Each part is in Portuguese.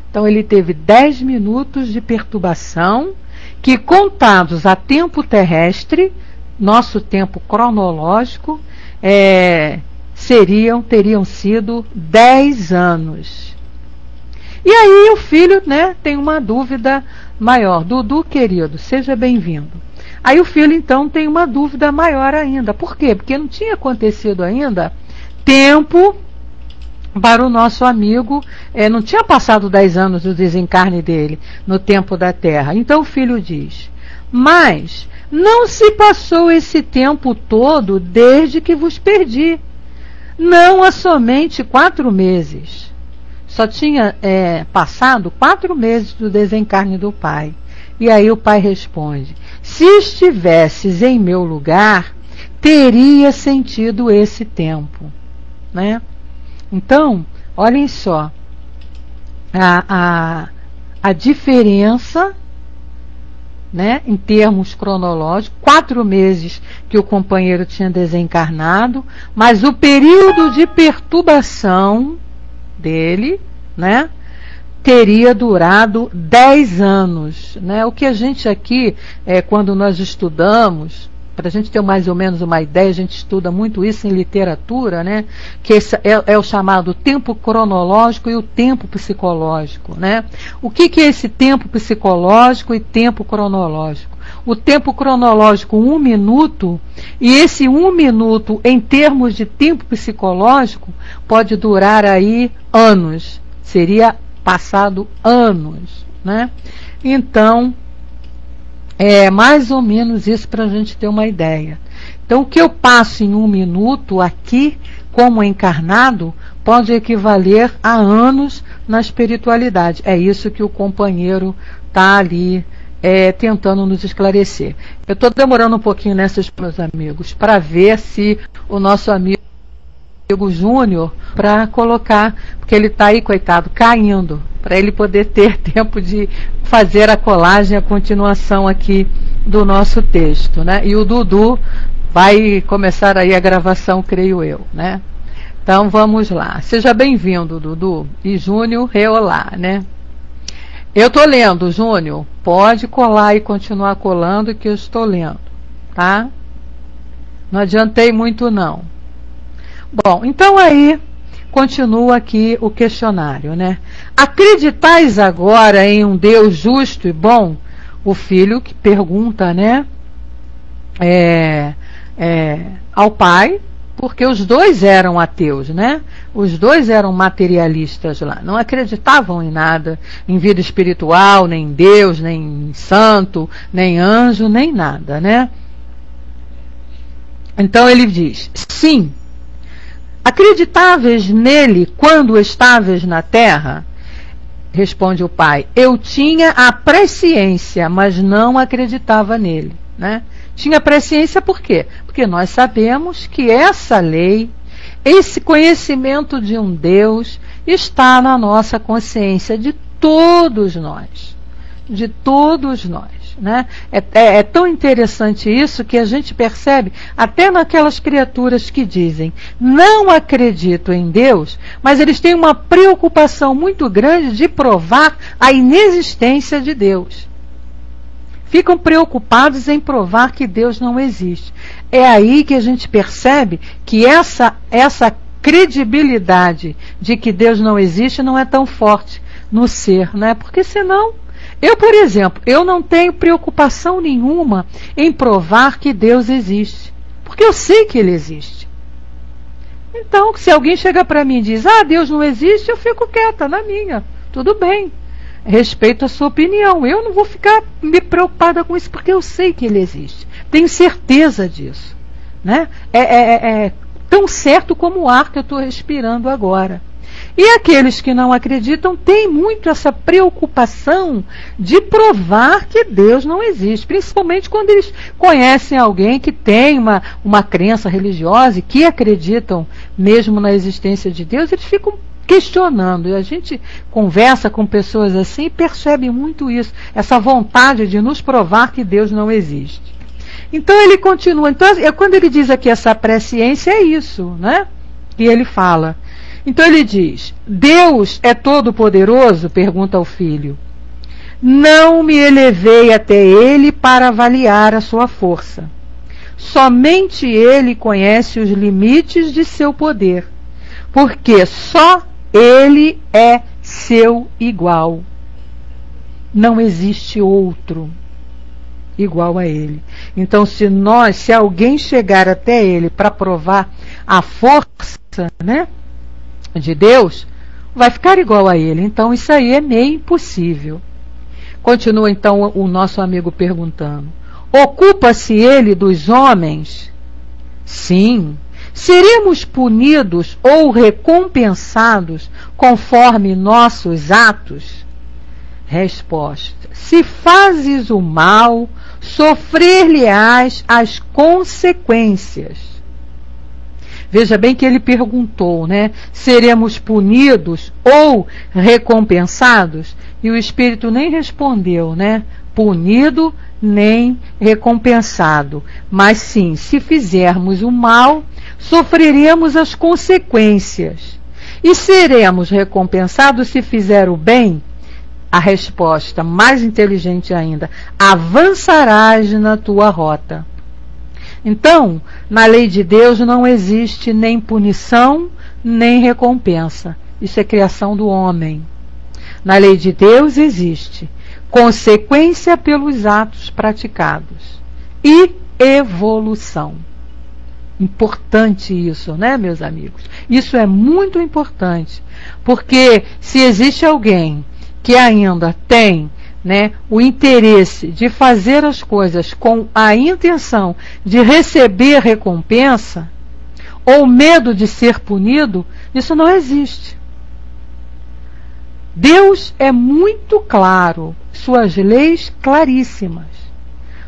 Então ele teve 10 minutos de perturbação, que contados a tempo terrestre, nosso tempo cronológico, teriam sido 10 anos. E aí o filho, né, tem uma dúvida maior. Dudu, querido, seja bem-vindo. Aí o filho, então, tem uma dúvida maior ainda. Por quê? Porque não tinha acontecido ainda tempo para o nosso amigo, não tinha passado 10 anos do desencarne dele no tempo da Terra. Então o filho diz: mas não se passou esse tempo todo desde que vos perdi. Não há somente 4 meses. Só tinha passado 4 meses do desencarne do pai. E aí o pai responde: se estivesses em meu lugar, teria sentido esse tempo, né? Então, olhem só a diferença, né, em termos cronológicos. 4 meses que o companheiro tinha desencarnado, mas o período de perturbação dele, né, teria durado 10 anos, né? O que a gente aqui, quando nós estudamos, para a gente ter mais ou menos uma ideia, a gente estuda muito isso em literatura, né? Que esse é o chamado tempo cronológico e o tempo psicológico, né? O que é esse tempo psicológico e tempo cronológico? O tempo cronológico, 1 minuto, e esse 1 minuto, em termos de tempo psicológico, pode durar aí anos. Seria passado anos, né? Então, é mais ou menos isso para a gente ter uma ideia. Então, o que eu passo em 1 minuto aqui, como encarnado, pode equivaler a anos na espiritualidade. É isso que o companheiro está ali tentando nos esclarecer. Eu estou demorando um pouquinho nessas, meus amigos, para ver se o nosso amigo Júnior, para colocar, porque ele está aí, coitado, caindo, para ele poder ter tempo de fazer a colagem, a continuação aqui do nosso texto, né? E o Dudu vai começar aí a gravação, creio eu, né? Então vamos lá. Seja bem-vindo, Dudu. E Júnior, reolá, né? Eu estou lendo, Júnior. Pode colar e continuar colando, que eu estou lendo, tá? Não adiantei muito, não. Bom, então aí continua aqui o questionário, né? Acreditais agora em um Deus justo e bom? O filho que pergunta, né? Ao pai, porque os dois eram ateus, né? Os dois eram materialistas lá, não acreditavam em nada, em vida espiritual, nem em Deus, nem em santo, nem anjo, nem nada, né? Então ele diz: sim. Acreditáveis nele quando estáveis na terra? Responde o pai: eu tinha a presciência, mas não acreditava nele, né? Tinha presciência por quê? Porque nós sabemos que essa lei, esse conhecimento de um Deus, está na nossa consciência de todos nós. De todos nós. Né? É tão interessante isso que a gente percebe até naquelas criaturas que dizem não acredito em Deus, mas eles têm uma preocupação muito grande de provar a inexistência de Deus. Ficam preocupados em provar que Deus não existe. É aí que a gente percebe que essa credibilidade de que Deus não existe não é tão forte no ser, né? Porque senão eu, por exemplo, eu não tenho preocupação nenhuma em provar que Deus existe, porque eu sei que Ele existe. Então, se alguém chega para mim e diz, Deus não existe, eu fico quieta na minha, tudo bem, respeito a sua opinião, eu não vou ficar me preocupada com isso, porque eu sei que Ele existe, tenho certeza disso, né? É tão certo como o ar que eu estou respirando agora. E aqueles que não acreditam têm muito essa preocupação de provar que Deus não existe, principalmente quando eles conhecem alguém que tem uma crença religiosa e que acreditam mesmo na existência de Deus, eles ficam questionando. E a gente conversa com pessoas assim e percebe muito isso, essa vontade de nos provar que Deus não existe. Então ele continua. Então, quando ele diz aqui essa presciência, é isso, né? E ele fala: Então ele diz: Deus é todo-poderoso? Pergunta ao filho. Não me elevei até ele para avaliar a sua força. Somente ele conhece os limites de seu poder, porque só ele é seu igual. Não existe outro igual a ele. Então, se alguém chegar até ele para provar a força, né, de Deus, vai ficar igual a ele. Então, isso aí é meio impossível. Continua então o nosso amigo perguntando: ocupa-se ele dos homens? Sim. Seremos punidos ou recompensados conforme nossos atos? Resposta: se fazes o mal, sofrer-lhe-ás as consequências. Veja bem que ele perguntou, né? Seremos punidos ou recompensados? E o Espírito nem respondeu, né? Punido nem recompensado. Mas sim, se fizermos o mal, sofreremos as consequências. E seremos recompensados se fizer o bem? A resposta, mais inteligente ainda: avançarás na tua rota. Então, na lei de Deus não existe nem punição, nem recompensa. Isso é criação do homem. Na lei de Deus existe consequência pelos atos praticados e evolução. Importante isso, né, meus amigos? Isso é muito importante, porque se existe alguém que ainda tem, né, o interesse de fazer as coisas com a intenção de receber recompensa, ou medo de ser punido, isso não existe. Deus é muito claro, suas leis claríssimas.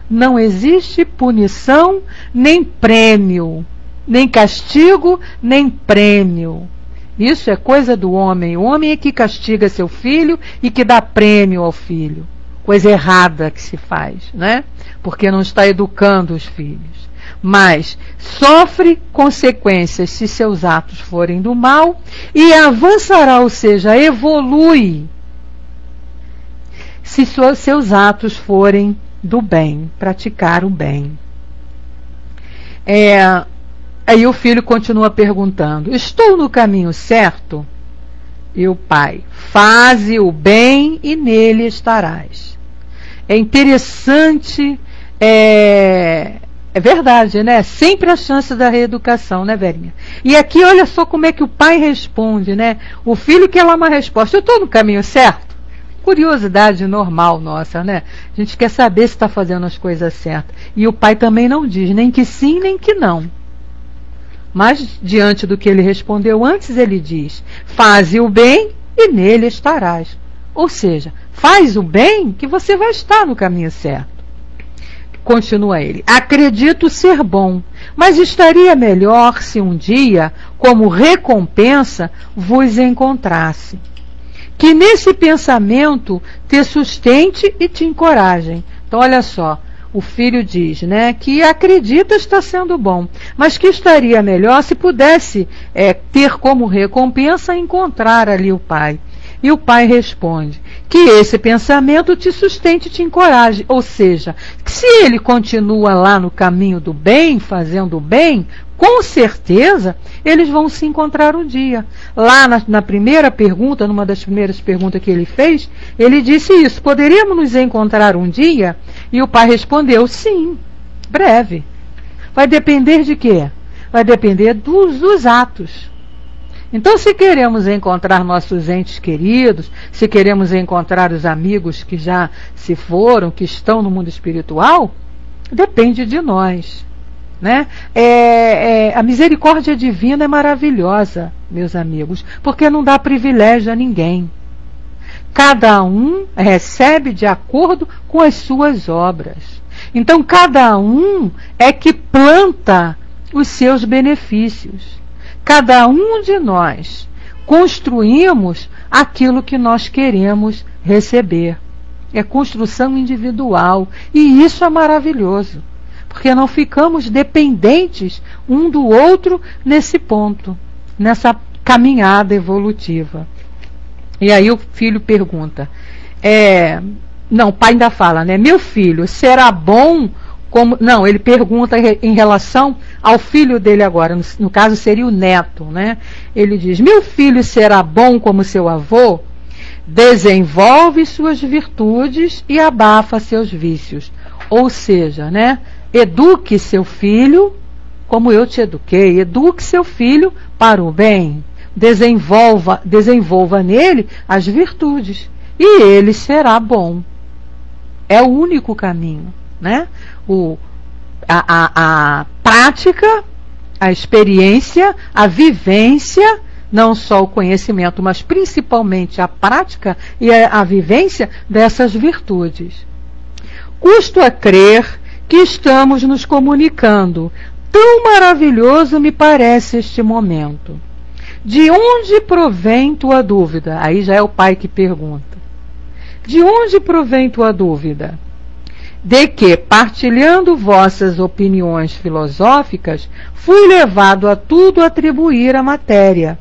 Não existe punição, nem prêmio, nem castigo, nem prêmio. Isso é coisa do homem. O homem é que castiga seu filho e que dá prêmio ao filho. Coisa errada que se faz, né? Porque não está educando os filhos. Mas sofre consequências se seus atos forem do mal e avançará, ou seja, evolui se seus atos forem do bem, praticar o bem. Aí o filho continua perguntando: estou no caminho certo? E o pai: faze o bem e nele estarás. É interessante, é verdade, né? Sempre a chance da reeducação, né, Verinha? E aqui olha só como é que o pai responde, né? O filho quer lá uma resposta: eu estou no caminho certo? Curiosidade normal nossa, né? A gente quer saber se está fazendo as coisas certas. E o pai também não diz nem que sim, nem que não. Mas, diante do que ele respondeu antes, ele diz: faze o bem e nele estarás. Ou seja, faz o bem que você vai estar no caminho certo. Continua ele: acredito ser bom, mas estaria melhor se um dia, como recompensa, vos encontrasse. Que nesse pensamento te sustente e te encorajem. Então, olha só. O filho diz, né, que acredita estar sendo bom, mas que estaria melhor se pudesse ter como recompensa encontrar ali o pai. E o pai responde que esse pensamento te sustente e te encoraje. Ou seja, que se ele continua lá no caminho do bem, fazendo o bem, com certeza eles vão se encontrar um dia. Lá na primeira pergunta, numa das primeiras perguntas que ele fez, ele disse isso: poderíamos nos encontrar um dia? E o pai respondeu: sim, breve. Vai depender de quê? Vai depender dos atos. Então, se queremos encontrar nossos entes queridos, se queremos encontrar os amigos que já se foram, que estão no mundo espiritual, depende de nós, né? A misericórdia divina é maravilhosa, meus amigos, porque não dá privilégio a ninguém. Cada um recebe de acordo com as suas obras. Então, cada um é que planta os seus benefícios. Cada um de nós construímos aquilo que nós queremos receber. É construção individual. E isso é maravilhoso, porque não ficamos dependentes um do outro nesse ponto, nessa caminhada evolutiva. E aí o filho pergunta, não, o pai ainda fala, né? Meu filho, será bom como... Não, ele pergunta em relação ao filho dele agora, no caso seria o neto, né? Ele diz, meu filho será bom como seu avô? Desenvolve suas virtudes e abafa seus vícios. Ou seja, né? Eduque seu filho como eu te eduquei. Eduque seu filho para o bem. Desenvolva nele as virtudes. E ele será bom. É o único caminho, né? A prática, a experiência, a vivência, não só o conhecimento, mas principalmente a prática e a vivência dessas virtudes. Custo a crer que estamos nos comunicando. Tão maravilhoso me parece este momento. De onde provém tua dúvida? Aí já é o pai que pergunta. De onde provém tua dúvida? De que, partilhando vossas opiniões filosóficas, fui levado a tudo atribuir à matéria.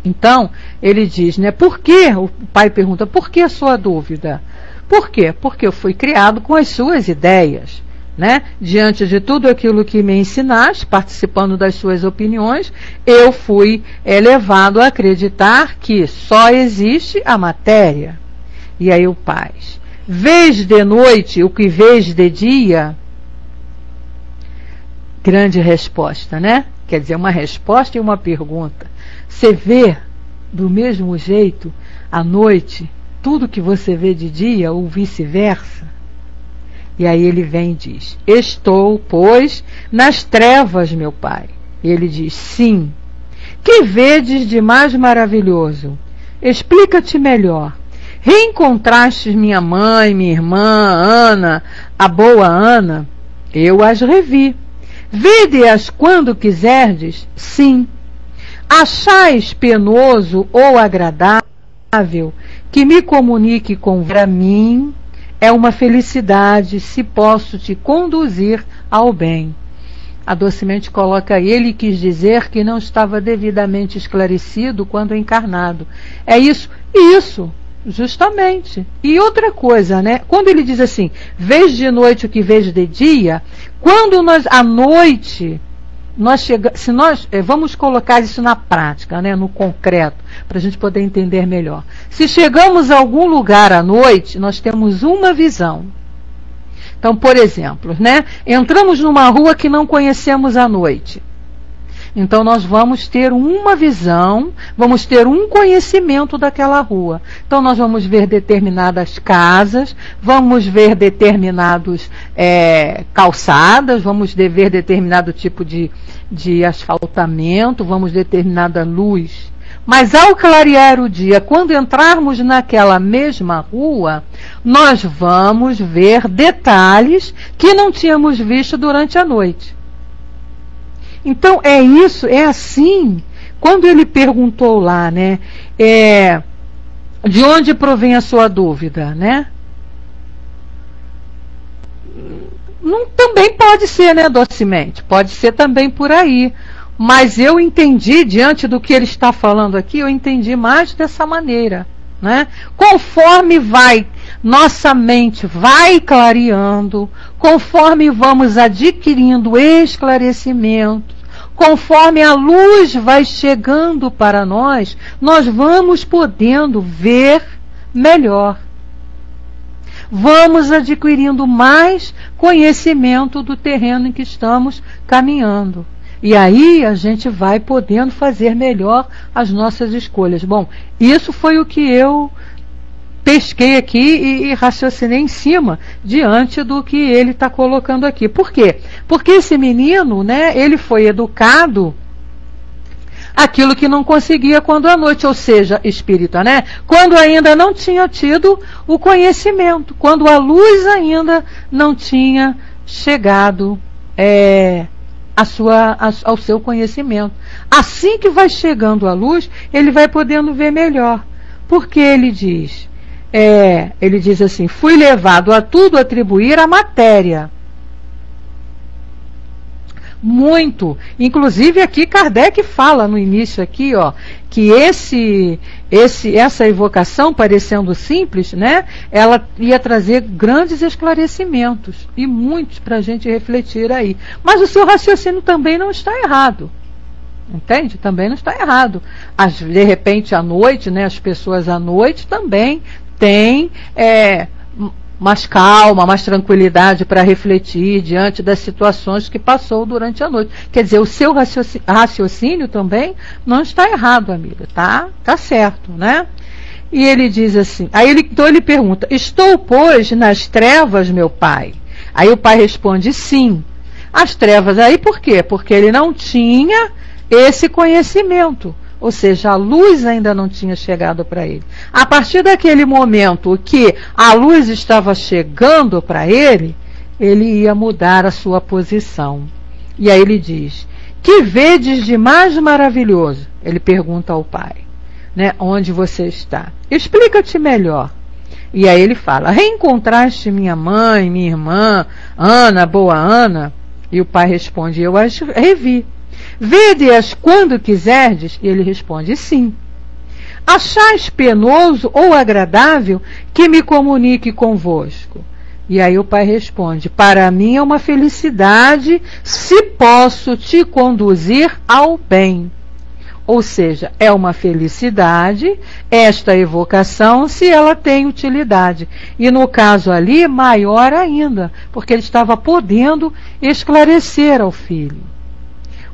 Então, ele diz, né, por que, o pai pergunta, por que a sua dúvida? Por quê? Porque eu fui criado com as suas ideias, né? Diante de tudo aquilo que me ensinaste, participando das suas opiniões, eu fui levado a acreditar que só existe a matéria. E aí o pai, vês de noite o que vês de dia? Grande resposta, né? Quer dizer, uma resposta e uma pergunta. Você vê do mesmo jeito à noite tudo que você vê de dia ou vice-versa? E aí ele vem e diz, estou, pois, nas trevas, meu pai. E ele diz, sim. Que vedes de mais maravilhoso? Explica-te melhor. Reencontrastes minha mãe, minha irmã, Ana, a boa Ana? Eu as revi. Vede-as quando quiserdes? Sim. Achais penoso ou agradável que me comunique com mim? É uma felicidade se posso te conduzir ao bem. A Docemente coloca, ele quis dizer que não estava devidamente esclarecido quando encarnado. É isso, justamente. E outra coisa, né? Quando ele diz assim, vês de noite o que vês de dia, quando nós, à noite, vamos colocar isso na prática, né, no concreto, para a gente poder entender melhor. Se chegamos a algum lugar à noite, nós temos uma visão. Então, por exemplo, né, entramos numa rua que não conhecemos à noite. Então nós vamos ter uma visão, vamos ter um conhecimento daquela rua. Então nós vamos ver determinadas casas, vamos ver determinados calçadas, vamos ver determinado tipo de asfaltamento, vamos ver determinada luz. Mas ao clarear o dia, quando entrarmos naquela mesma rua, nós vamos ver detalhes que não tínhamos visto durante a noite. Então é isso, é assim. Quando ele perguntou lá, né, de onde provém a sua dúvida, né? Também pode ser, né, Docemente? Pode ser também por aí. Mas eu entendi, diante do que ele está falando aqui, eu entendi mais dessa maneira, né? Conforme nossa mente vai clareando, conforme vamos adquirindo esclarecimento, conforme a luz vai chegando para nós, nós vamos podendo ver melhor. Vamos adquirindo mais conhecimento do terreno em que estamos caminhando. E aí a gente vai podendo fazer melhor as nossas escolhas. Bom, isso foi o que eu pesquei aqui e raciocinei em cima, diante do que ele está colocando aqui. Por quê? Porque esse menino, né, ele foi educado aquilo que não conseguia quando à noite, ou seja, espírita, né? Quando ainda não tinha tido o conhecimento, quando a luz ainda não tinha chegado ao seu conhecimento. Assim que vai chegando a luz, ele vai podendo ver melhor. Porque ele diz assim, fui levado a tudo atribuir à matéria. Muito. Inclusive aqui Kardec fala no início aqui, ó, que essa evocação, parecendo simples, né, ela ia trazer grandes esclarecimentos e muitos para a gente refletir aí. Mas o seu raciocínio também não está errado. Entende? Também não está errado. De repente à noite, né, as pessoas à noite também têm mais calma, mais tranquilidade para refletir diante das situações que passou durante a noite. Quer dizer, o seu raciocínio também não está errado, amiga, tá? Tá certo, né? E ele diz assim, então ele pergunta, estou, pois, nas trevas, meu pai? Aí o pai responde, sim. As trevas aí por quê? Porque ele não tinha esse conhecimento. Ou seja, a luz ainda não tinha chegado para ele. A partir daquele momento que a luz estava chegando para ele, ele ia mudar a sua posição. E aí ele diz, que vedes de mais maravilhoso? Ele pergunta ao pai, né, onde você está? Explica-te melhor. E aí ele fala, reencontraste minha mãe, minha irmã, Ana, boa Ana? E o pai responde, eu as revi. Vede-as quando quiserdes? E ele responde, sim. Achais penoso ou agradável que me comunique convosco? E aí o pai responde, para mim é uma felicidade se posso te conduzir ao bem. Ou seja, é uma felicidade esta evocação se ela tem utilidade. E no caso ali, maior ainda, porque ele estava podendo esclarecer ao filho.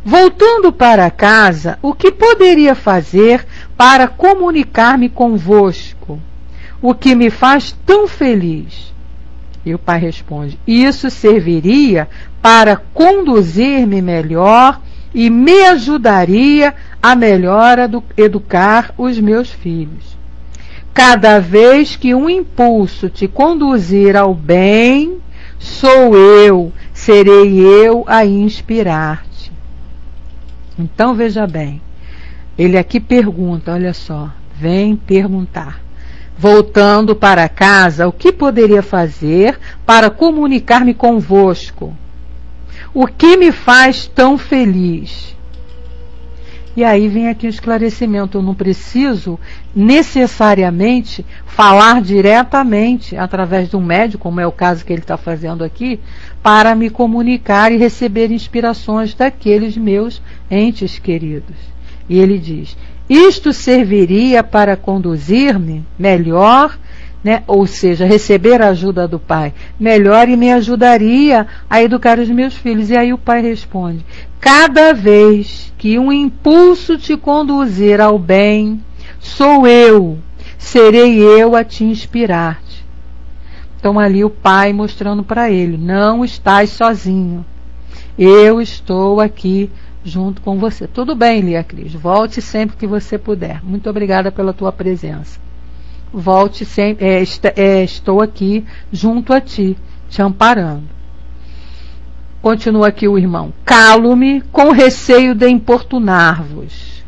Voltando para casa, o que poderia fazer para comunicar-me convosco? O que me faz tão feliz? E o pai responde, isso serviria para conduzir-me melhor e me ajudaria a melhor educar os meus filhos. Cada vez que um impulso te conduzir ao bem, serei eu a inspirar-te. Então veja bem, ele aqui pergunta, olha só, vem perguntar. Voltando para casa, o que poderia fazer para comunicar-me convosco? O que me faz tão feliz? E aí vem aqui o esclarecimento, eu não preciso necessariamente falar diretamente através de um médium, como é o caso que ele está fazendo aqui, para me comunicar e receber inspirações daqueles meus entes queridos. E ele diz, isto serviria para conduzir-me melhor, né? Ou seja, receber a ajuda do pai melhor e me ajudaria a educar os meus filhos. E aí o pai responde, cada vez que um impulso te conduzir ao bem, serei eu a te inspirar-te. Então ali o pai mostrando para ele, não estás sozinho, eu estou aqui junto com você. Tudo bem, Lia Cris, volte sempre que você puder. Muito obrigada pela tua presença. Volte sempre, estou aqui junto a ti, te amparando. Continua aqui o irmão. Calo-me com receio de importunar-vos.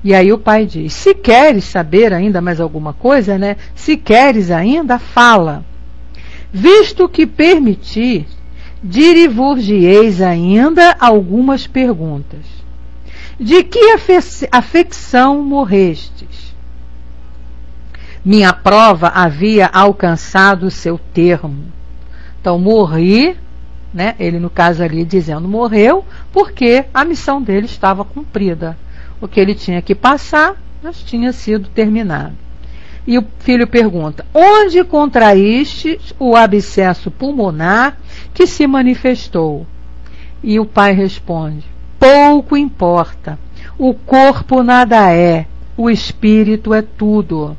E aí o pai diz, se queres saber ainda mais alguma coisa, né? Se queres ainda, fala. Visto que permiti, dirivor-vos-eis ainda algumas perguntas. De que afecção morrestes? Minha prova havia alcançado o seu termo. Então morri, né? Ele no caso ali dizendo morreu, porque a missão dele estava cumprida. O que ele tinha que passar já tinha sido terminado. E o filho pergunta, onde contraíste o abscesso pulmonar que se manifestou? E o pai responde, pouco importa, o corpo nada é, o espírito é tudo.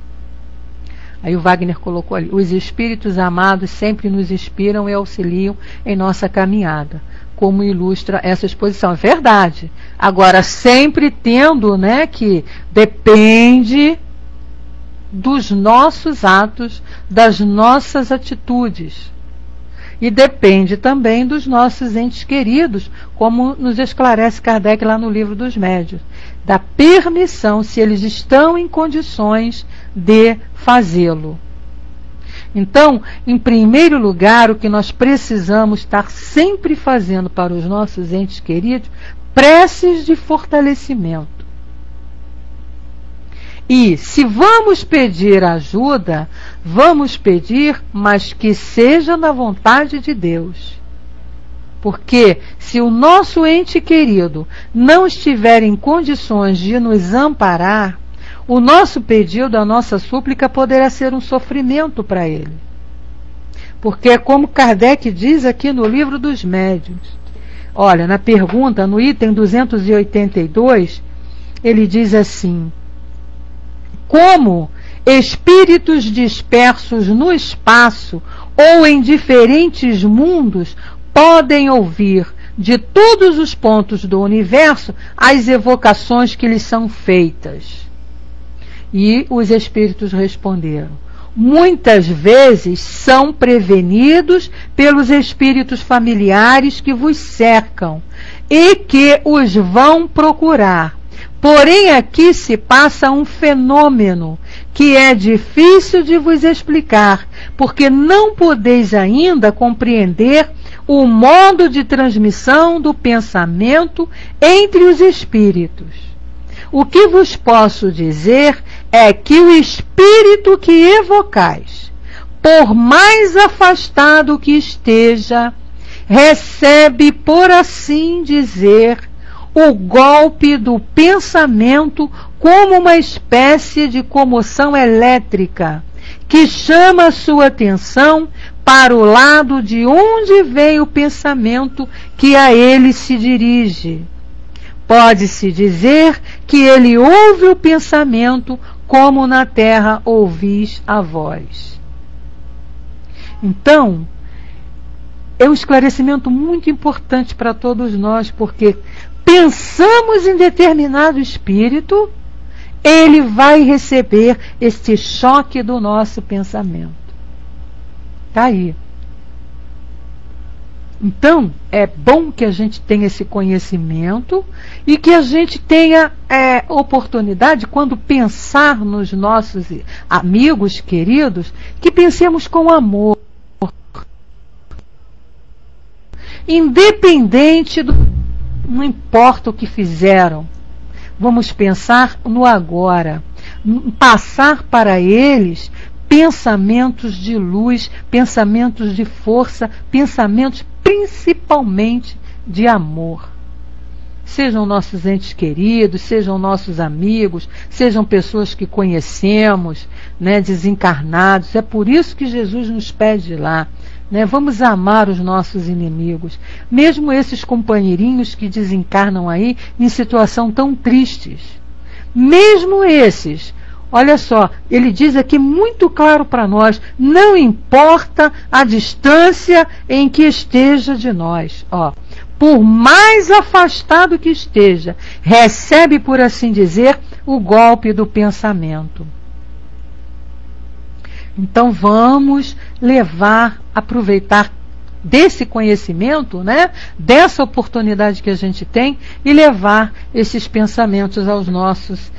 Aí o Wagner colocou ali, os espíritos amados sempre nos inspiram e auxiliam em nossa caminhada, como ilustra essa exposição. É verdade. Agora, sempre tendo, né, que depende dos nossos atos, das nossas atitudes. E depende também dos nossos entes queridos, como nos esclarece Kardec lá no Livro dos Médiuns, da permissão, se eles estão em condições de fazê-lo. Então, em primeiro lugar, o que nós precisamos estar sempre fazendo para os nossos entes queridos, preces de fortalecimento. E se vamos pedir ajuda, vamos pedir, mas que seja na vontade de Deus. Porque se o nosso ente querido não estiver em condições de nos amparar, o nosso pedido, a nossa súplica poderá ser um sofrimento para ele. Porque é como Kardec diz aqui no Livro dos Médiuns. Olha, na pergunta, no item 282, ele diz assim: como espíritos dispersos no espaço ou em diferentes mundos podem ouvir de todos os pontos do universo as evocações que lhes são feitas? E os espíritos responderam: muitas vezes são prevenidos pelos espíritos familiares que vos cercam e que os vão procurar. Porém, aqui se passa um fenômeno que é difícil de vos explicar, porque não podeis ainda compreender o modo de transmissão do pensamento entre os espíritos. O que vos posso dizer é que o espírito que evocais, por mais afastado que esteja, recebe, por assim dizer, o golpe do pensamento como uma espécie de comoção elétrica que chama a sua atenção para o lado de onde vem o pensamento que a ele se dirige. Pode-se dizer que ele ouve o pensamento como na terra ouvis a voz. Então, é um esclarecimento muito importante para todos nós, porque pensamos em determinado espírito, ele vai receber este choque do nosso pensamento. Está aí. Então, é bom que a gente tenha esse conhecimento e que a gente tenha oportunidade, quando pensar nos nossos amigos queridos, que pensemos com amor. Independente do... Não importa o que fizeram. Vamos pensar no agora. Passar para eles pensamentos de luz, pensamentos de força, pensamentos principalmente de amor. Sejam nossos entes queridos, sejam nossos amigos, sejam pessoas que conhecemos, né, desencarnados. É por isso que Jesus nos pede lá, né, vamos amar os nossos inimigos, mesmo esses companheirinhos que desencarnam aí em situação tão tristes. Mesmo esses, olha só, ele diz aqui muito claro para nós: não importa a distância em que esteja de nós, ó, por mais afastado que esteja, recebe, por assim dizer, o golpe do pensamento. Então vamos aproveitar desse conhecimento, né, dessa oportunidade que a gente tem, e levar esses pensamentos aos nossos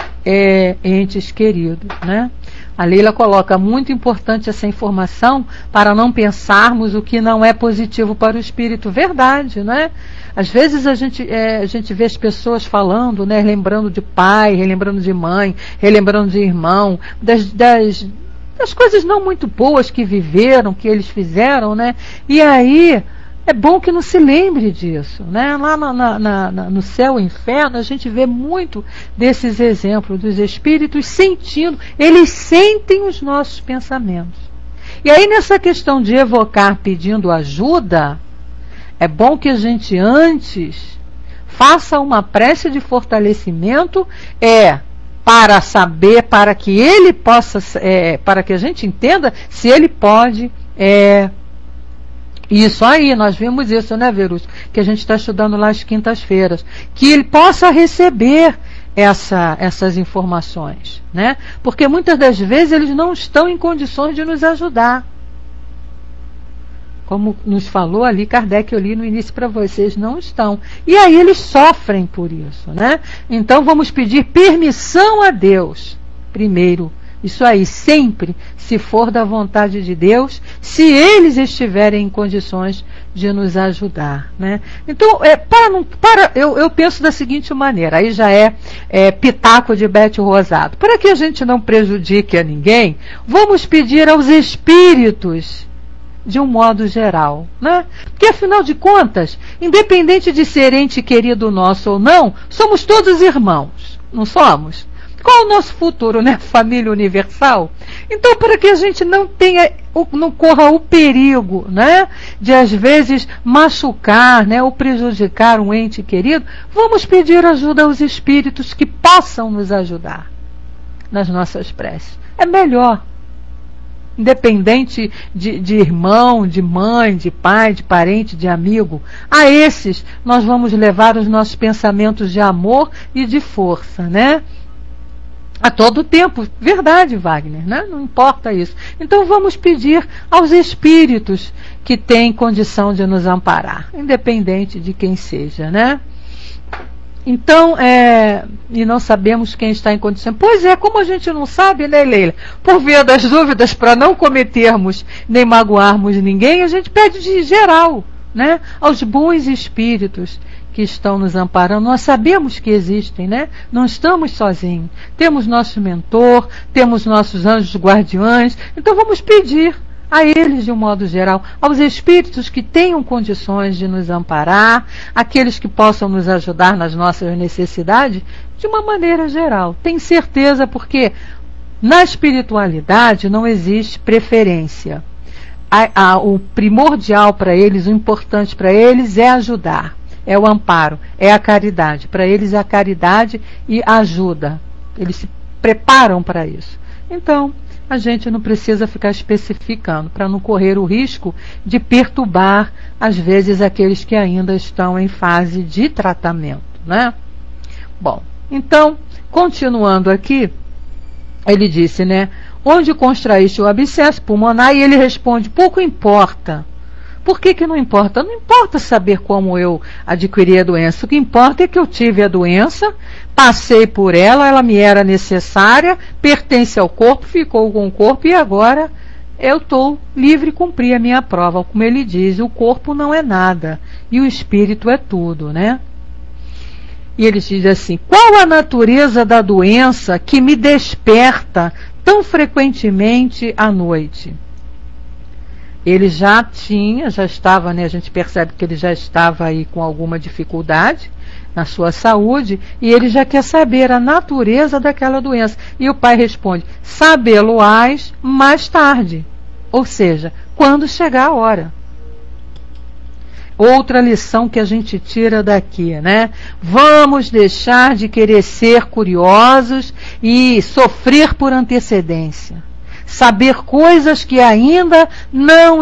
entes queridos, né? A Leila coloca: muito importante essa informação para não pensarmos o que não é positivo para o espírito. Verdade, né? Às vezes a gente vê as pessoas falando, né, lembrando de pai, relembrando de mãe, relembrando de irmão, das coisas não muito boas que viveram, que eles fizeram, né? E aí é bom que não se lembre disso, né? Lá no céu e inferno a gente vê muito desses exemplos dos espíritos sentindo, eles sentem os nossos pensamentos. E aí, nessa questão de evocar pedindo ajuda, é bom que a gente antes faça uma prece de fortalecimento, para saber, para que ele possa, para que a gente entenda se ele pode. Isso aí, nós vimos isso, né, Verus? Que a gente está estudando lá às quintas-feiras. Que ele possa receber essas informações, né? Porque muitas das vezes eles não estão em condições de nos ajudar. Como nos falou ali Kardec, eu li no início para vocês, não estão. E aí eles sofrem por isso, né? Então vamos pedir permissão a Deus, primeiro, Isso aí, sempre, se for da vontade de Deus, se eles estiverem em condições de nos ajudar, né? Então, eu penso da seguinte maneira, aí já é pitaco de Bete Rosado. Para que a gente não prejudique a ninguém, vamos pedir aos espíritos de um modo geral, né? Porque afinal de contas, independente de ser ente querido nosso ou não, somos todos irmãos, não somos? Qual o nosso futuro, né? Família universal? Então, para que a gente não corra o perigo, né, de às vezes machucar, né, ou prejudicar um ente querido, vamos pedir ajuda aos espíritos que possam nos ajudar nas nossas preces. É melhor. Independente de irmão, de mãe, de pai, de parente, de amigo, a esses nós vamos levar os nossos pensamentos de amor e de força, né? A todo tempo, verdade, Wagner, né? Não importa isso. Então vamos pedir aos espíritos que têm condição de nos amparar, independente de quem seja, né? Então, e não sabemos quem está em condição. Pois é, como a gente não sabe, né, Leila? Por via das dúvidas, para não cometermos nem magoarmos ninguém, a gente pede de geral, né? Aos bons espíritos que estão nos amparando. Nós sabemos que existem, né? Não estamos sozinhos. Temos nosso mentor, temos nossos anjos guardiães. Então vamos pedir a eles, de um modo geral, aos espíritos que tenham condições de nos amparar, aqueles que possam nos ajudar nas nossas necessidades, de uma maneira geral. Tenho certeza, porque na espiritualidade não existe preferência. O primordial para eles, o importante para eles é ajudar. É o amparo, é a caridade. Para eles é a caridade e a ajuda. Eles se preparam para isso. Então, a gente não precisa ficar especificando, para não correr o risco de perturbar, às vezes, aqueles que ainda estão em fase de tratamento, né? Bom, então, continuando aqui, ele disse, né? Onde contraíste o abscesso pulmonar? E ele responde, pouco importa. Por que não importa? Não importa saber como eu adquiri a doença. O que importa é que eu tive a doença, passei por ela, ela me era necessária, pertence ao corpo, ficou com o corpo e agora eu estou livre, cumpri a minha prova. Como ele diz, o corpo não é nada e o espírito é tudo, né? E ele diz assim, qual a natureza da doença que me desperta tão frequentemente à noite? Ele já estava, né, a gente percebe que ele já estava aí com alguma dificuldade na sua saúde, e ele já quer saber a natureza daquela doença. E o pai responde, sabê-lo-ás mais tarde, ou seja, quando chegar a hora. Outra lição que a gente tira daqui, né? Vamos deixar de querer ser curiosos e sofrer por antecedência. Saber coisas que ainda não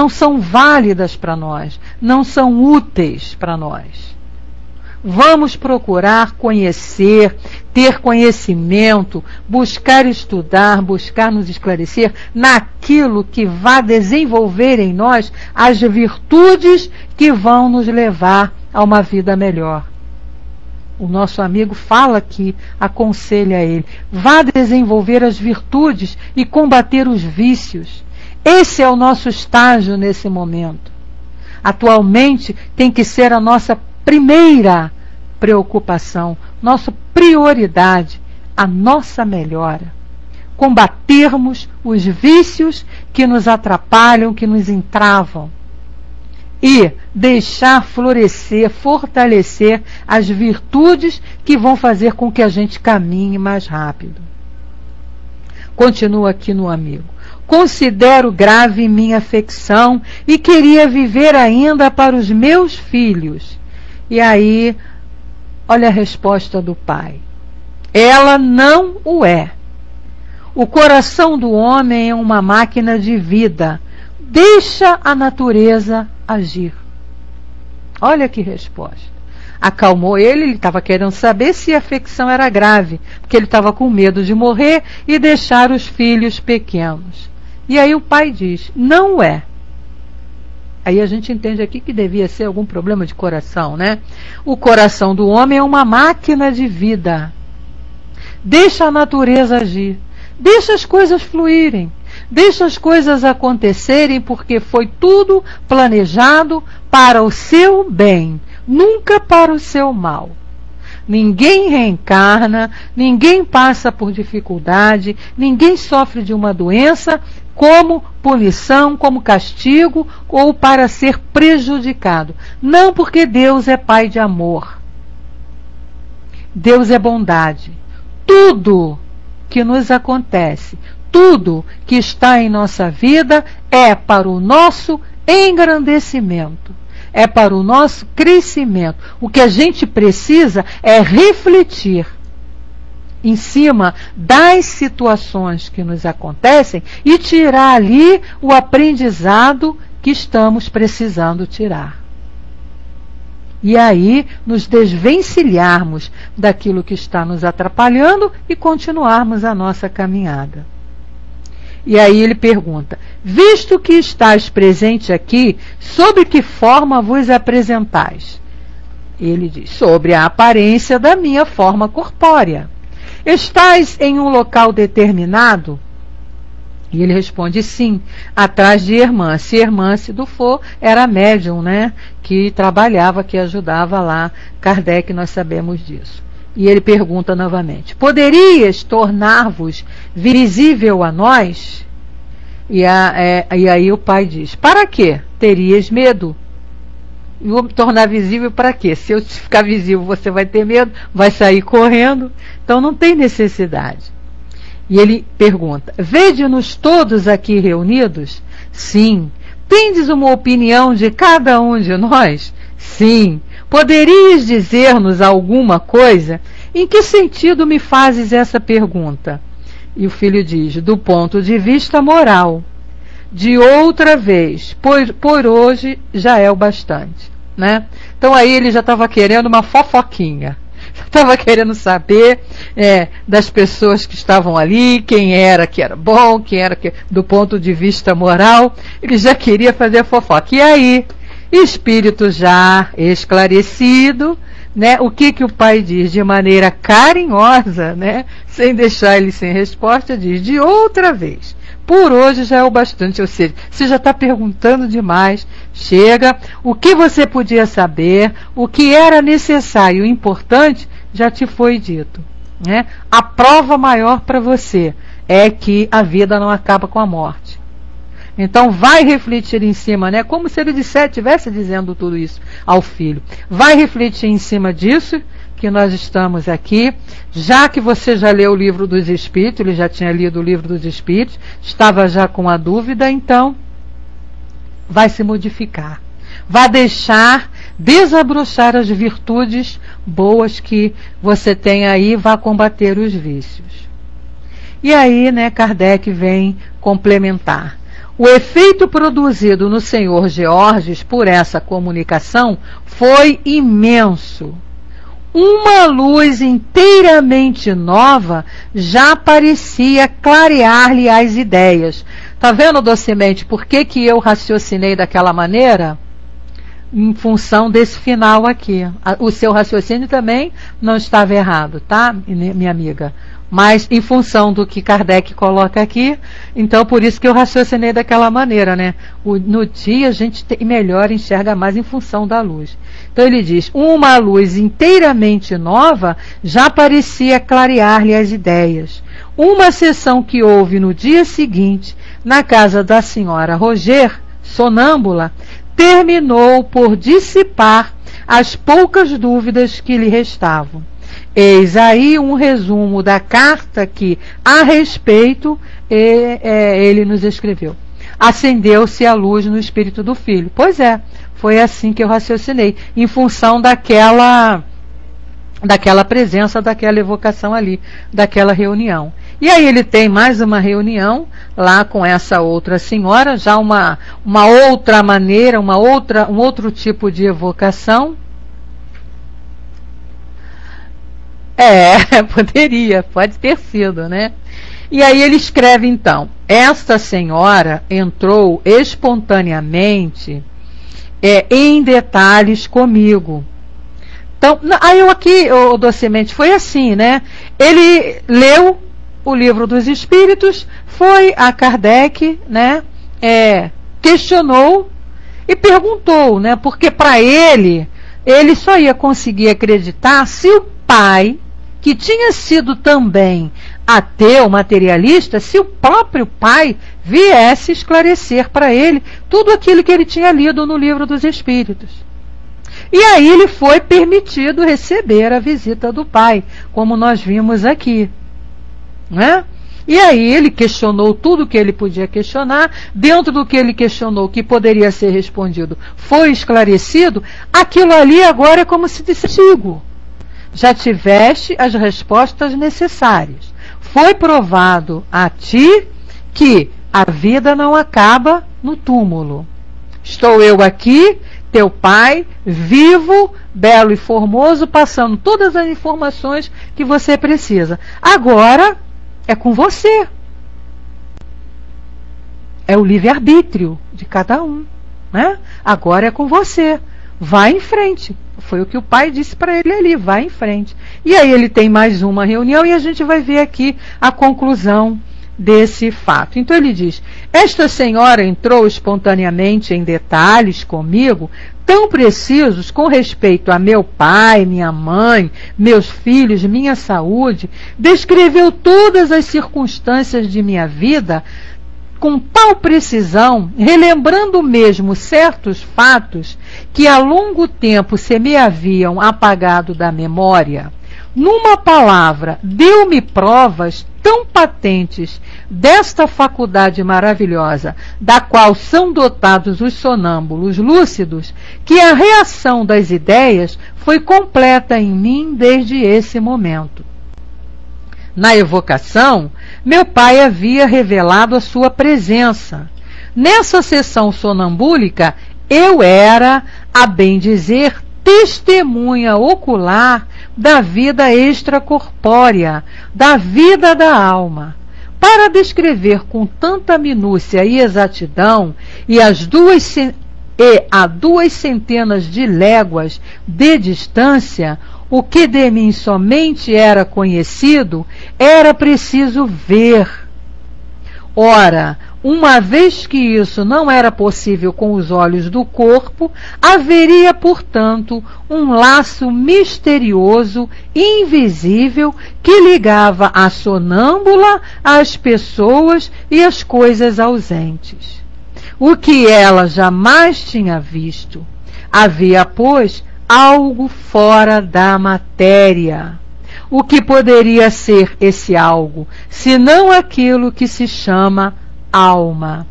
são válidas para nós, não são úteis para nós. Vamos procurar conhecer, ter conhecimento, buscar estudar, buscar nos esclarecer naquilo que vá desenvolver em nós as virtudes que vão nos levar a uma vida melhor. O nosso amigo fala aqui, aconselha ele, vá desenvolver as virtudes e combater os vícios. Esse é o nosso estágio nesse momento. Atualmente tem que ser a nossa primeira preocupação, nossa prioridade, a nossa melhora. Combatermos os vícios que nos atrapalham, que nos entravam. E deixar florescer, fortalecer as virtudes que vão fazer com que a gente caminhe mais rápido. Continua aqui no amigo. Considero grave minha afecção e queria viver ainda para os meus filhos. E aí, olha a resposta do pai. Ela não o é. O coração do homem é uma máquina de vida. Deixa a natureza agir. Olha que resposta. Acalmou ele estava querendo saber se a afecção era grave, porque ele estava com medo de morrer e deixar os filhos pequenos. E aí o pai diz, não é. Aí a gente entende aqui que devia ser algum problema de coração, né? O coração do homem é uma máquina de vida. Deixa a natureza agir. Deixa as coisas fluírem. Deixa as coisas acontecerem, porque foi tudo planejado para o seu bem, nunca para o seu mal. Ninguém reencarna, ninguém passa por dificuldade, ninguém sofre de uma doença como punição, como castigo ou para ser prejudicado. Não, porque Deus é Pai de amor. Deus é bondade. Tudo que nos acontece, tudo que está em nossa vida é para o nosso engrandecimento, é para o nosso crescimento. O que a gente precisa é refletir em cima das situações que nos acontecem e tirar ali o aprendizado que estamos precisando tirar. E aí nos desvencilharmos daquilo que está nos atrapalhando e continuarmos a nossa caminhada. E aí ele pergunta: visto que estáis presente aqui, sobre que forma vos apresentais? Ele diz: sobre a aparência da minha forma corpórea. Estais em um local determinado? E ele responde: sim, atrás de Hermance. Hermance Dufour era médium, né? Que trabalhava, que ajudava lá Kardec, nós sabemos disso. E ele pergunta novamente: poderias tornar-vos visível a nós? E aí o pai diz: para quê? Terias medo? E vou me tornar visível para quê? Se eu ficar visível, você vai ter medo, vai sair correndo. Então não tem necessidade. E ele pergunta: vede-nos todos aqui reunidos? Sim. Tendes uma opinião de cada um de nós? Sim. Poderias dizer-nos alguma coisa? Em que sentido me fazes essa pergunta? E o filho diz: do ponto de vista moral. De outra vez, por hoje já é o bastante, né? Então aí ele já estava querendo uma fofoquinha. Estava querendo saber das pessoas que estavam ali, quem era que era bom, quem era que, do ponto de vista moral. Ele já queria fazer a fofoca. E aí, espírito já esclarecido, né, o que o pai diz de maneira carinhosa, né, sem deixar ele sem resposta, diz: de outra vez, por hoje já é o bastante. Ou seja, você já está perguntando demais, chega, o que você podia saber, o que era necessário e importante, já te foi dito, né? A prova maior para você é que a vida não acaba com a morte. Então vai refletir em cima, né? Como se ele estivesse dizendo tudo isso ao filho. Vai refletir em cima disso, que nós estamos aqui, já que você já leu o livro dos Espíritos, ele já tinha lido o livro dos Espíritos, estava já com a dúvida, então vai se modificar. Vai deixar desabrochar as virtudes boas que você tem aí, vai combater os vícios. E aí, né, Kardec vem complementar. O efeito produzido no senhor Georges por essa comunicação foi imenso. Uma luz inteiramente nova já parecia clarear-lhe as ideias. Tá vendo, Docimente, por que eu raciocinei daquela maneira? Em função desse final aqui. O seu raciocínio também não estava errado, tá, minha amiga? Mas em função do que Kardec coloca aqui, então por isso que eu raciocinei daquela maneira, né? No dia a gente melhor enxerga mais em função da luz. Então ele diz: uma luz inteiramente nova já parecia clarear-lhe as ideias. Uma sessão que houve no dia seguinte, na casa da senhora Roger, sonâmbula, terminou por dissipar as poucas dúvidas que lhe restavam. Eis aí um resumo da carta que, a respeito, ele nos escreveu. Acendeu-se a luz no espírito do filho. Pois é, foi assim que eu raciocinei, em função daquela presença, daquela evocação ali, daquela reunião. E aí ele tem mais uma reunião lá com essa outra senhora, já uma outra maneira, um outro tipo de evocação. Pode ter sido, né? E aí ele escreve então: esta senhora entrou espontaneamente em detalhes comigo. Então, aí eu aqui, o Docemente, foi assim, né? Ele leu o Livro dos Espíritos, foi a Kardec, né, questionou e perguntou, né, porque para ele só ia conseguir acreditar se o pai, que tinha sido também ateu, materialista, se o próprio pai viesse esclarecer para ele tudo aquilo que ele tinha lido no Livro dos Espíritos. E aí ele foi permitido receber a visita do pai, como nós vimos aqui, né? E aí ele questionou tudo que ele podia questionar, dentro do que ele questionou, que poderia ser respondido, foi esclarecido. Aquilo ali agora é como se disse: já tiveste as respostas necessárias. Foi provado a ti que a vida não acaba no túmulo. Estou eu aqui, teu pai, vivo, belo e formoso, passando todas as informações que você precisa. Agora é com você. É o livre-arbítrio de cada um, né? Agora é com você. Vai em frente. Foi o que o pai disse para ele ali, vai em frente. E aí ele tem mais uma reunião e a gente vai ver aqui a conclusão desse fato. Então ele diz: esta senhora entrou espontaneamente em detalhes comigo, tão precisos com respeito a meu pai, minha mãe, meus filhos, minha saúde, descreveu todas as circunstâncias de minha vida com tal precisão, relembrando mesmo certos fatos que há longo tempo se me haviam apagado da memória. Numa palavra, deu-me provas tão patentes desta faculdade maravilhosa, da qual são dotados os sonâmbulos lúcidos, que a reação das ideias foi completa em mim desde esse momento. Na evocação, meu pai havia revelado a sua presença. Nessa sessão sonambúlica, eu era, a bem dizer, testemunha ocular da vida extracorpórea, da vida da alma. Para descrever com tanta minúcia e exatidão, e a 2 centenas de léguas de distância, o que de mim somente era conhecido, era preciso ver. Ora, uma vez que isso não era possível com os olhos do corpo, haveria, portanto, um laço misterioso e invisível que ligava a sonâmbula às pessoas e às coisas ausentes. O que ela jamais tinha visto. Havia, pois, algo fora da matéria. O que poderia ser esse algo, senão aquilo que se chama alma?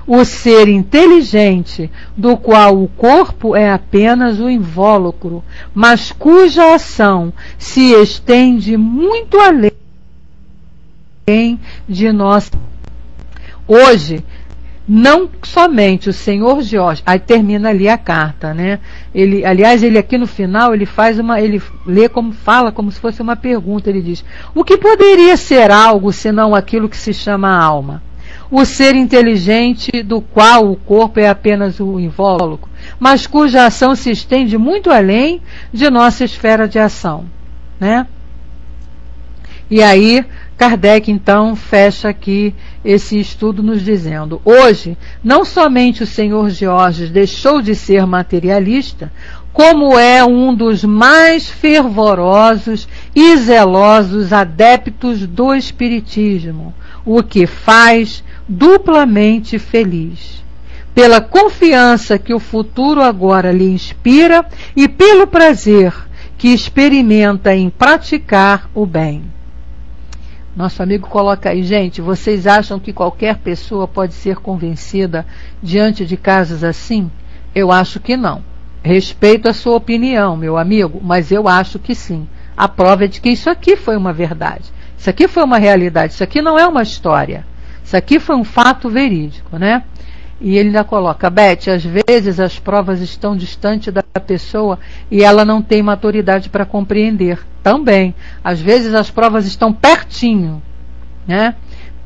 O ser inteligente, do qual o corpo é apenas o invólucro, mas cuja ação se estende muito além de nós. Hoje, não somente o senhor Jorge, aí termina ali a carta, né? Ele aqui no final, ele lê fala como se fosse uma pergunta, ele diz: o que poderia ser algo senão aquilo que se chama alma? O ser inteligente do qual o corpo é apenas o invólucro, mas cuja ação se estende muito além de nossa esfera de ação, né? E aí Kardec, então, fecha aqui esse estudo nos dizendo: hoje, não somente o senhor Georges deixou de ser materialista, como é um dos mais fervorosos e zelosos adeptos do espiritismo, o que faz duplamente feliz. Pela confiança que o futuro agora lhe inspira e pelo prazer que experimenta em praticar o bem. Nosso amigo coloca aí: gente, vocês acham que qualquer pessoa pode ser convencida diante de casos assim? Eu acho que não. Respeito a sua opinião, meu amigo, mas eu acho que sim. A prova é de que isso aqui foi uma verdade. Isso aqui foi uma realidade. Isso aqui não é uma história. Isso aqui foi um fato verídico, né? E ele ainda coloca: Beth, às vezes as provas estão distante da pessoa e ela não tem maturidade para compreender. Também, às vezes as provas estão pertinho, né?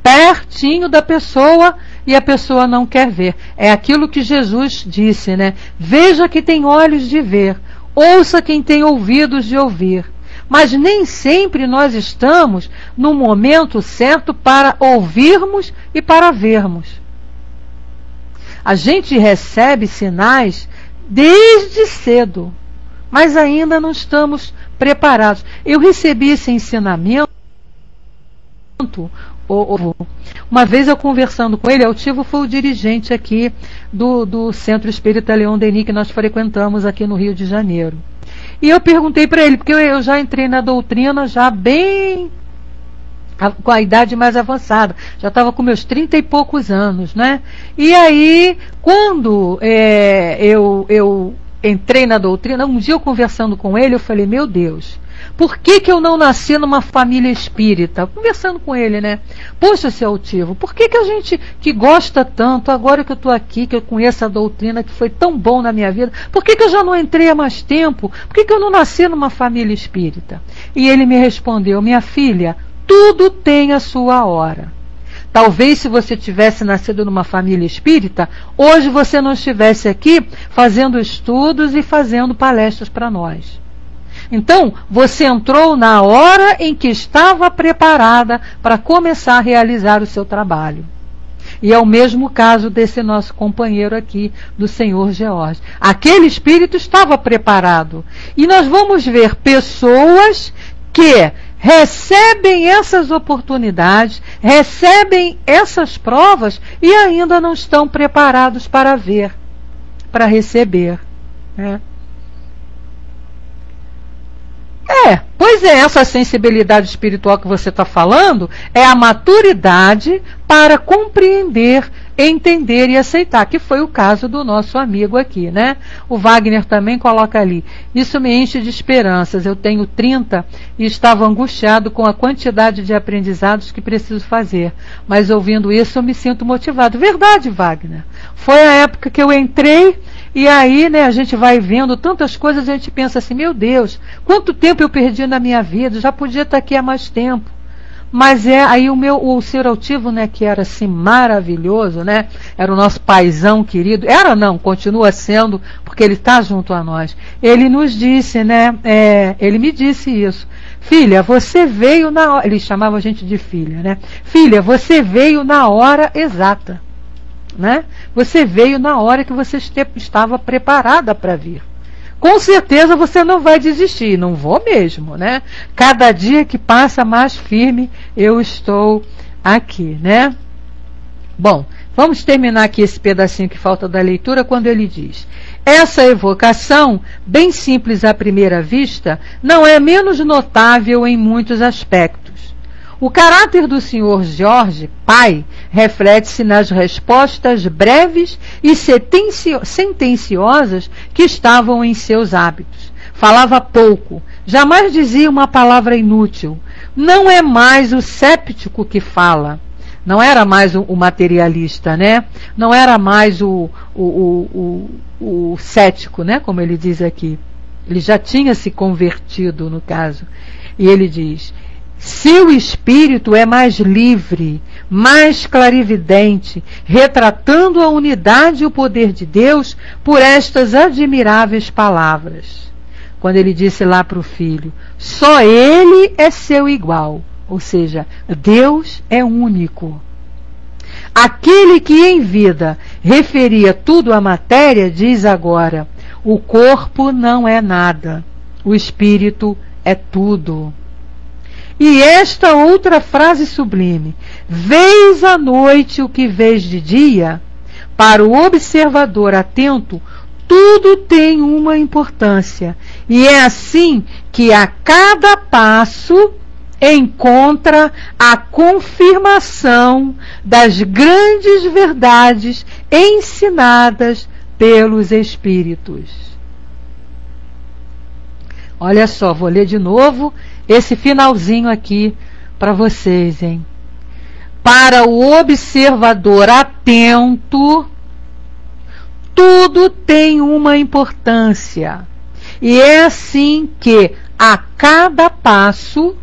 Pertinho da pessoa e a pessoa não quer ver. É aquilo que Jesus disse, né? Veja que tem olhos de ver, ouça quem tem ouvidos de ouvir. mas nem sempre nós estamos no momento certo para ouvirmos e para vermos. A gente recebe sinais desde cedo, mas ainda não estamos preparados. Eu recebi esse ensinamento uma vez, eu conversando com ele. Altivo foi o dirigente aqui do Centro Espírita Leon Denis, que nós frequentamos aqui no Rio de Janeiro. E eu perguntei para ele, porque eu já entrei na doutrina já bem com a idade mais avançada, já estava com meus 30 e poucos anos, né? E aí, quando eu entrei na doutrina, um dia eu conversando com ele, eu falei, meu Deus, por que eu não nasci numa família espírita? Conversando com ele, né? Poxa, seu Altivo, por que a gente que gosta tanto, agora que eu estou aqui, que eu conheço a doutrina, que foi tão bom na minha vida, por que eu já não entrei há mais tempo? Por que eu não nasci numa família espírita? E ele me respondeu, minha filha, tudo tem a sua hora. Talvez se você tivesse nascido numa família espírita, hoje você não estivesse aqui fazendo estudos e fazendo palestras para nós. Então, você entrou na hora em que estava preparada para começar a realizar o seu trabalho. E é o mesmo caso desse nosso companheiro aqui, do senhor George. Aquele espírito estava preparado. E nós vamos ver pessoas que recebem essas oportunidades, recebem essas provas e ainda não estão preparados para ver, para receber, né? Pois é, essa sensibilidade espiritual que você está falando é a maturidade para compreender, entender e aceitar, que foi o caso do nosso amigo aqui, né? O Wagner também coloca ali, isso me enche de esperanças, eu tenho 30 e estava angustiado com a quantidade de aprendizados que preciso fazer, mas ouvindo isso eu me sinto motivado. Verdade, Wagner, foi a época que eu entrei. E aí, né, a gente vai vendo tantas coisas, a gente pensa assim, meu Deus, quanto tempo eu perdi na minha vida, já podia estar aqui há mais tempo. Mas aí o senhor Altivo, né, que era assim maravilhoso, né, era o nosso paizão querido, era não, continua sendo, porque ele está junto a nós. Ele nos disse, né, ele me disse isso, filha, você veio na hora, ele chamava a gente de filha, né, filha, você veio na hora exata. Né? Você veio na hora que você estava preparada para vir. Com certeza você não vai desistir, não vou mesmo, né? Cada dia que passa mais firme eu estou aqui, né? Bom, vamos terminar aqui esse pedacinho que falta da leitura quando ele diz: essa evocação, bem simples à primeira vista, não é menos notável em muitos aspectos. O caráter do Sr. George, pai, reflete-se nas respostas breves e sentenciosas que estavam em seus hábitos. Falava pouco, jamais dizia uma palavra inútil. Não é mais o séptico que fala. Não era mais o materialista, né? Não era mais o cético, né? Como ele diz aqui. Ele já tinha se convertido, no caso. E ele diz: seu espírito é mais livre, mais clarividente, retratando a unidade e o poder de Deus por estas admiráveis palavras. Quando ele disse lá para o filho, só ele é seu igual, ou seja, Deus é único. Aquele que em vida referia tudo à matéria, diz agora, o corpo não é nada, o espírito é tudo. E esta outra frase sublime, vês à noite o que vês de dia, para o observador atento, tudo tem uma importância. E é assim que a cada passo encontra a confirmação das grandes verdades ensinadas pelos Espíritos. Olha só, vou ler de novo esse finalzinho aqui para vocês, hein? Para o observador atento, tudo tem uma importância. E é assim que, a cada passo,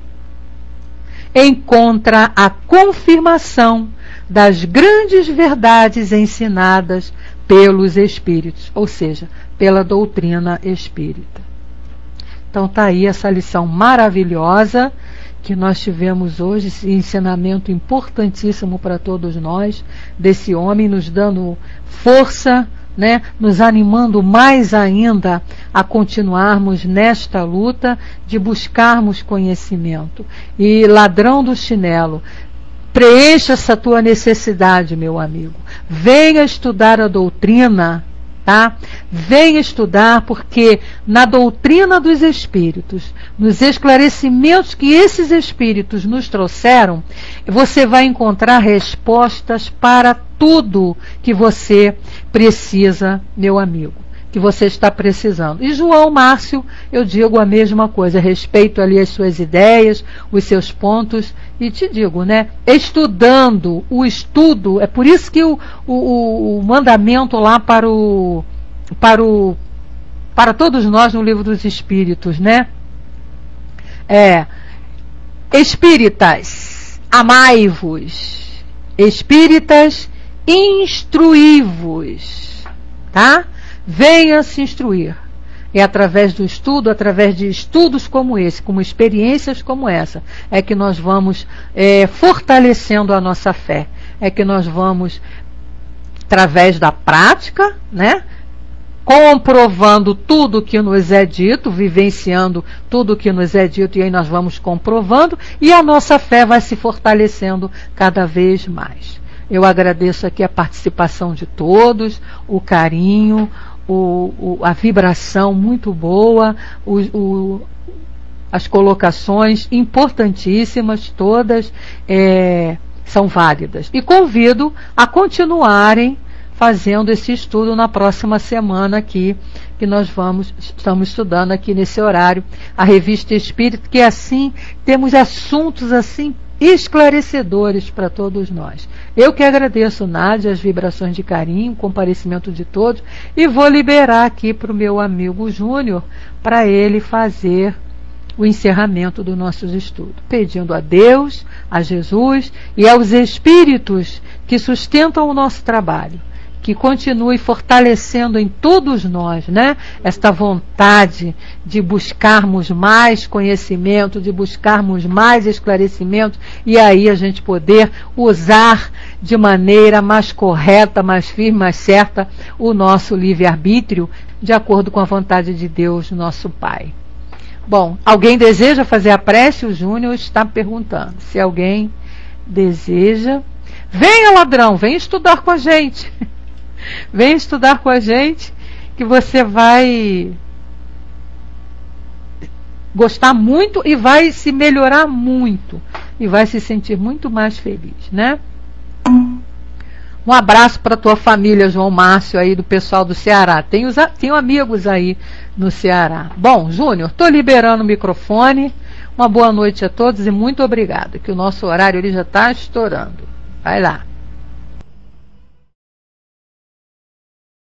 encontra a confirmação das grandes verdades ensinadas pelos Espíritos, ou seja, pela doutrina espírita. Então tá aí essa lição maravilhosa que nós tivemos hoje, esse ensinamento importantíssimo para todos nós, desse homem nos dando força, né, nos animando mais ainda a continuarmos nesta luta de buscarmos conhecimento. E ladrão do chinelo, preencha essa tua necessidade, meu amigo. Venha estudar a doutrina, tá? Venha estudar, porque na doutrina dos Espíritos, nos esclarecimentos que esses Espíritos nos trouxeram, você vai encontrar respostas para tudo que você precisa, meu amigo, que você está precisando. E João Márcio, eu digo a mesma coisa, respeito ali as suas ideias, os seus pontos, e te digo, né, estudando, o estudo, é por isso que o mandamento lá para todos nós no Livro dos Espíritos, né, espíritas, amai-vos, espíritas, instruí-vos, tá? Venha se instruir. É através do estudo, através de estudos como esse, como experiências como essa, é que nós vamos fortalecendo a nossa fé. É que nós vamos, através da prática, né, comprovando tudo que nos é dito, vivenciando tudo que nos é dito, e aí nós vamos comprovando, e a nossa fé vai se fortalecendo cada vez mais. Eu agradeço aqui a participação de todos, o carinho, a vibração muito boa, as colocações importantíssimas, todas são válidas. E convido a continuarem fazendo esse estudo na próxima semana aqui, que nós estamos estudando aqui nesse horário, a Revista Espírita, que assim temos assuntos assim esclarecedores para todos nós. Eu que agradeço, Nádia, as vibrações de carinho, o comparecimento de todos, e vou liberar aqui para o meu amigo Júnior, para ele fazer o encerramento dos nossos estudos, pedindo a Deus, a Jesus e aos Espíritos que sustentam o nosso trabalho, que continue fortalecendo em todos nós, né, esta vontade de buscarmos mais conhecimento, de buscarmos mais esclarecimento, e aí a gente poder usar de maneira mais correta, mais firme, mais certa, o nosso livre-arbítrio, de acordo com a vontade de Deus, nosso Pai. Bom, alguém deseja fazer a prece? O Júnior está perguntando. Se alguém deseja, venha, ladrão, venha estudar com a gente. Venha estudar com a gente, que você vai gostar muito e vai se melhorar muito. E vai se sentir muito mais feliz, né? Um abraço para a tua família, João Márcio, aí do pessoal do Ceará. Tenho amigos aí no Ceará. Bom, Júnior, estou liberando o microfone. Uma boa noite a todos e muito obrigada, que o nosso horário ele já está estourando. Vai lá.